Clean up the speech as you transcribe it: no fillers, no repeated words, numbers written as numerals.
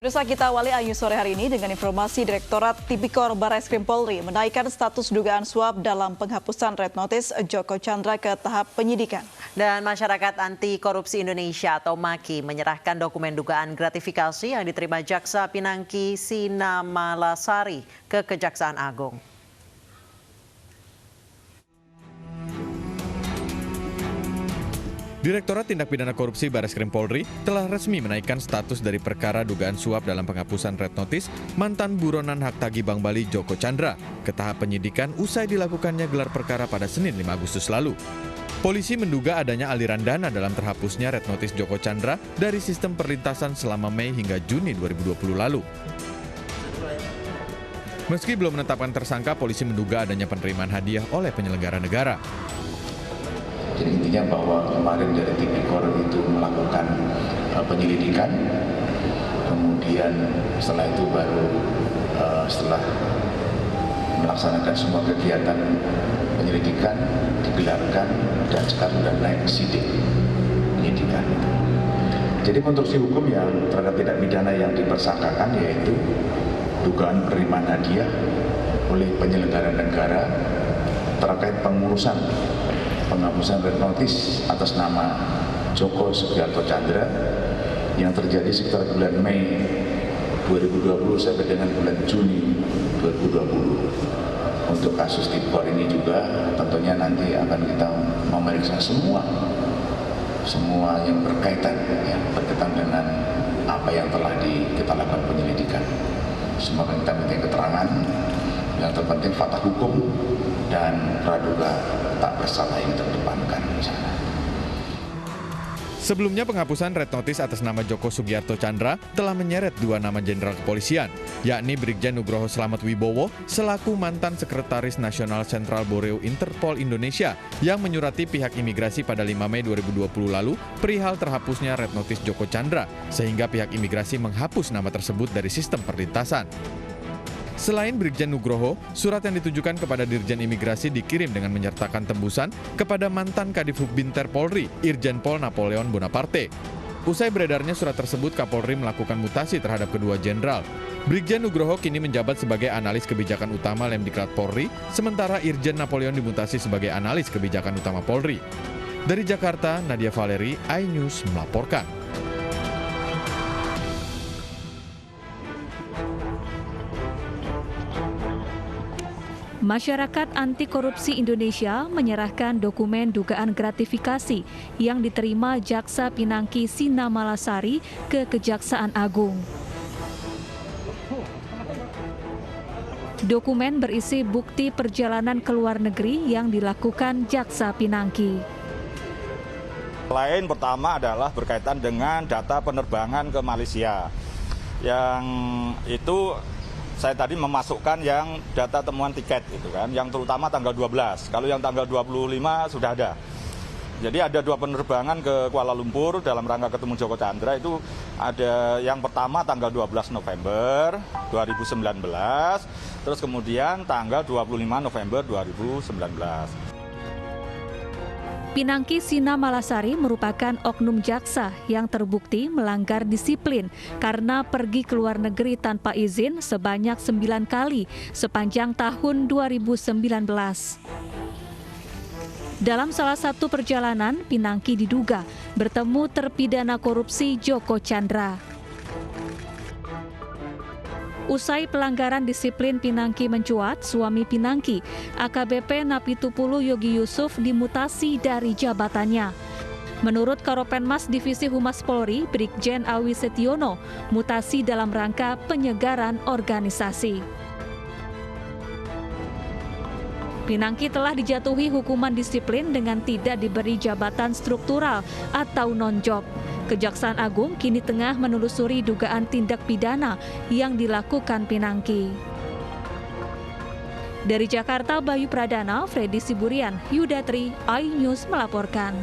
Pemirsa, kita awali Ayu sore hari ini dengan informasi Direktorat Tipikor Barreskrim Polri menaikkan status dugaan suap dalam penghapusan Red Notice Joko Chandra ke tahap penyidikan. Dan Masyarakat Anti Korupsi Indonesia atau MAKI menyerahkan dokumen dugaan gratifikasi yang diterima Jaksa Pinangki Sina Malasari ke Kejaksaan Agung. Direktorat Tindak Pidana Korupsi Barreskrim Polri telah resmi menaikkan status dari perkara dugaan suap dalam penghapusan Red Notice mantan buronan hak tagih Bank Bali Joko Chandra ke tahap penyidikan usai dilakukannya gelar perkara pada Senin 5 Agustus lalu. Polisi menduga adanya aliran dana dalam terhapusnya Red Notice Joko Chandra dari sistem perlintasan selama Mei hingga Juni 2020 lalu. Meski belum menetapkan tersangka, polisi menduga adanya penerimaan hadiah oleh penyelenggara negara. Jadi intinya bahwa kemarin dari Tipikor itu melakukan penyelidikan, kemudian setelah itu baru setelah melaksanakan semua kegiatan penyelidikan, digelarkan, dan sekarang sudah naik sidik penyidikan. Jadi konstruksi hukum yang terhadap tindak pidana yang dipersangkakan yaitu dugaan penerimaan hadiah oleh penyelenggara negara terkait pengurusan penghapusan Red Notice atas nama Joko Sugiarto Chandra yang terjadi sekitar bulan Mei 2020 sampai dengan bulan Juni 2020. Untuk kasus Tipikor ini juga tentunya nanti akan kita memeriksa semua yang berkaitan dengan apa yang telah kita lakukan penyelidikan. Semua kita minta keterangan, yang terpenting fakta hukum dan praduga tak bersalah yang terdepankan di sana. Sebelumnya penghapusan Red Notice atas nama Joko Sugiarto Chandra telah menyeret dua nama jenderal kepolisian, yakni Brigjen Nugroho Slamet Wibowo selaku mantan Sekretaris Nasional Sentral Boreo Interpol Indonesia yang menyurati pihak imigrasi pada 5 Mei 2020 lalu perihal terhapusnya Red Notice Joko Chandra, sehingga pihak imigrasi menghapus nama tersebut dari sistem perlintasan. Selain Brigjen Nugroho, surat yang ditujukan kepada Dirjen Imigrasi dikirim dengan menyertakan tembusan kepada mantan Kadif Hubbinter Polri, Irjen Pol Napoleon Bonaparte. Usai beredarnya surat tersebut, Kapolri melakukan mutasi terhadap kedua jenderal. Brigjen Nugroho kini menjabat sebagai analis kebijakan utama Lemdiklat Polri, sementara Irjen Napoleon dimutasi sebagai analis kebijakan utama Polri. Dari Jakarta, Nadia Valeri, iNews melaporkan. Masyarakat Anti Korupsi Indonesia menyerahkan dokumen dugaan gratifikasi yang diterima Jaksa Pinangki Sina Malasari ke Kejaksaan Agung. Dokumen berisi bukti perjalanan ke luar negeri yang dilakukan Jaksa Pinangki. Lain pertama adalah berkaitan dengan data penerbangan ke Malaysia. Yang itu saya tadi memasukkan yang data temuan tiket gitu kan, yang terutama tanggal 12. Kalau yang tanggal 25 sudah ada. Jadi ada dua penerbangan ke Kuala Lumpur dalam rangka ketemu Joko Chandra. Itu ada yang pertama tanggal 12 November 2019, terus kemudian tanggal 25 November 2019. Pinangki Sina Malasari merupakan oknum jaksa yang terbukti melanggar disiplin karena pergi ke luar negeri tanpa izin sebanyak 9 kali sepanjang tahun 2019. Dalam salah satu perjalanan, Pinangki diduga bertemu terpidana korupsi Joko Chandra. Usai pelanggaran disiplin Pinangki mencuat, suami Pinangki, AKBP Napitupulu Yogi Yusuf dimutasi dari jabatannya. Menurut Karopenmas Divisi Humas Polri, Brigjen Awi Setiono, mutasi dalam rangka penyegaran organisasi. Pinangki telah dijatuhi hukuman disiplin dengan tidak diberi jabatan struktural atau non-job. Kejaksaan Agung kini tengah menelusuri dugaan tindak pidana yang dilakukan Pinangki. Dari Jakarta, Bayu Pradana, Freddy Siburian, Yudatri, iNews melaporkan.